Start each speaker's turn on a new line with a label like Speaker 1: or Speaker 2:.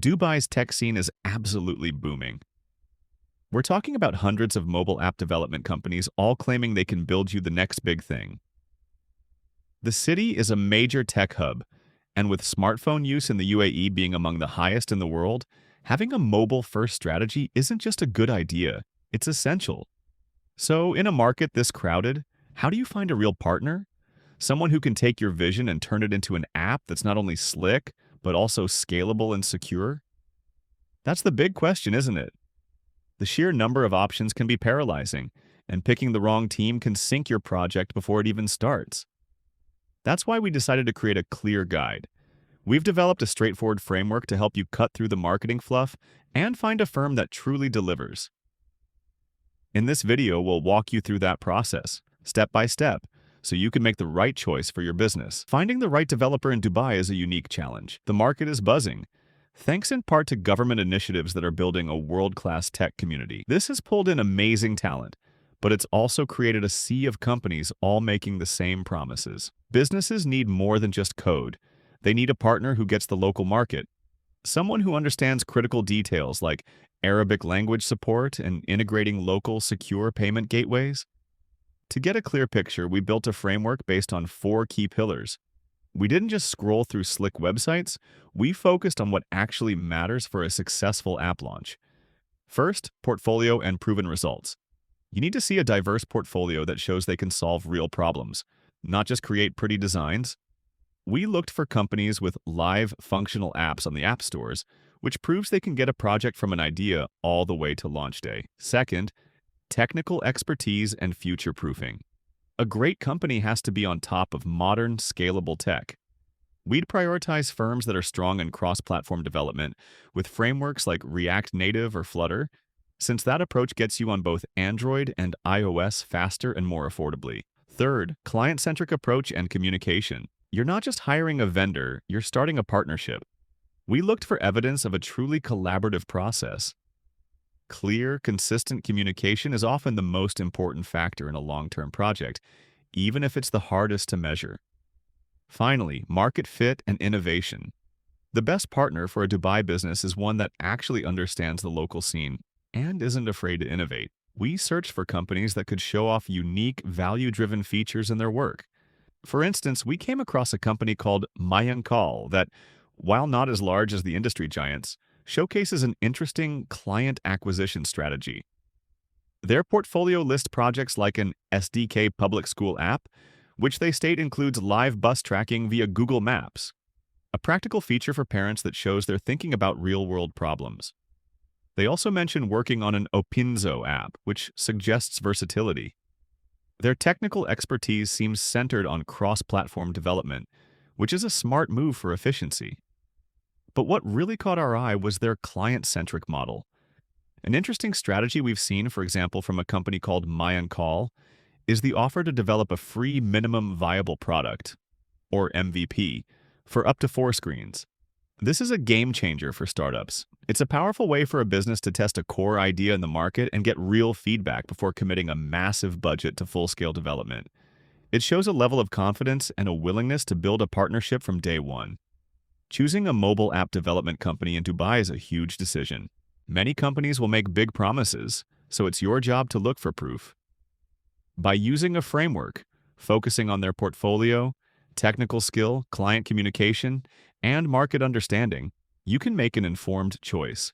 Speaker 1: Dubai's tech scene is absolutely booming. We're talking about hundreds of mobile app development companies all claiming they can build you the next big thing. The city is a major tech hub, and with smartphone use in the UAE being among the highest in the world, having a mobile-first strategy isn't just a good idea, it's essential. So, in a market this crowded, how do you find a real partner? Someone who can take your vision and turn it into an app that's not only slick, but also scalable and secure? That's the big question, isn't it? The sheer number of options can be paralyzing, and picking the wrong team can sink your project before it even starts. That's why we decided to create a clear guide. We've developed a straightforward framework to help you cut through the marketing fluff and find a firm that truly delivers. In this video, we'll walk you through that process, step by step, so you can make the right choice for your business. Finding the right developer in Dubai is a unique challenge. The market is buzzing, thanks in part to government initiatives that are building a world-class tech community. This has pulled in amazing talent, but it's also created a sea of companies all making the same promises. Businesses need more than just code. They need a partner who gets the local market, someone who understands critical details like Arabic language support and integrating local secure payment gateways. To get a clear picture, we built a framework based on 4 key pillars. We didn't just scroll through slick websites, we focused on what actually matters for a successful app launch. First, portfolio and proven results. You need to see a diverse portfolio that shows they can solve real problems, not just create pretty designs. We looked for companies with live functional apps on the app stores, which proves they can get a project from an idea all the way to launch day. Second, technical expertise and future-proofing. A great company has to be on top of modern, scalable tech. We'd prioritize firms that are strong in cross-platform development with frameworks like React Native or Flutter, since that approach gets you on both Android and iOS faster and more affordably. Third, client-centric approach and communication. You're not just hiring a vendor, you're starting a partnership. We looked for evidence of a truly collaborative process. Clear, consistent communication is often the most important factor in a long-term project, even if it's the hardest to measure. Finally, market fit and innovation. The best partner for a Dubai business is one that actually understands the local scene and isn't afraid to innovate. We searched for companies that could show off unique, value-driven features in their work. For instance, we came across a company called Mayankal that, while not as large as the industry giants, showcases an interesting client acquisition strategy. Their portfolio lists projects like an SDK public school app, which they state includes live bus tracking via Google Maps, a practical feature for parents that shows they're thinking about real-world problems. They also mention working on an Opinzo app, which suggests versatility. Their technical expertise seems centered on cross-platform development, which is a smart move for efficiency. But what really caught our eye was their client-centric model. An interesting strategy we've seen, for example, from a company called Mayankal, is the offer to develop a free minimum viable product, or MVP, for up to 4 screens. This is a game changer for startups. It's a powerful way for a business to test a core idea in the market and get real feedback before committing a massive budget to full-scale development. It shows a level of confidence and a willingness to build a partnership from day one. Choosing a mobile app development company in Dubai is a huge decision. Many companies will make big promises, so it's your job to look for proof. By using a framework, focusing on their portfolio, technical skill, client communication, and market understanding, you can make an informed choice.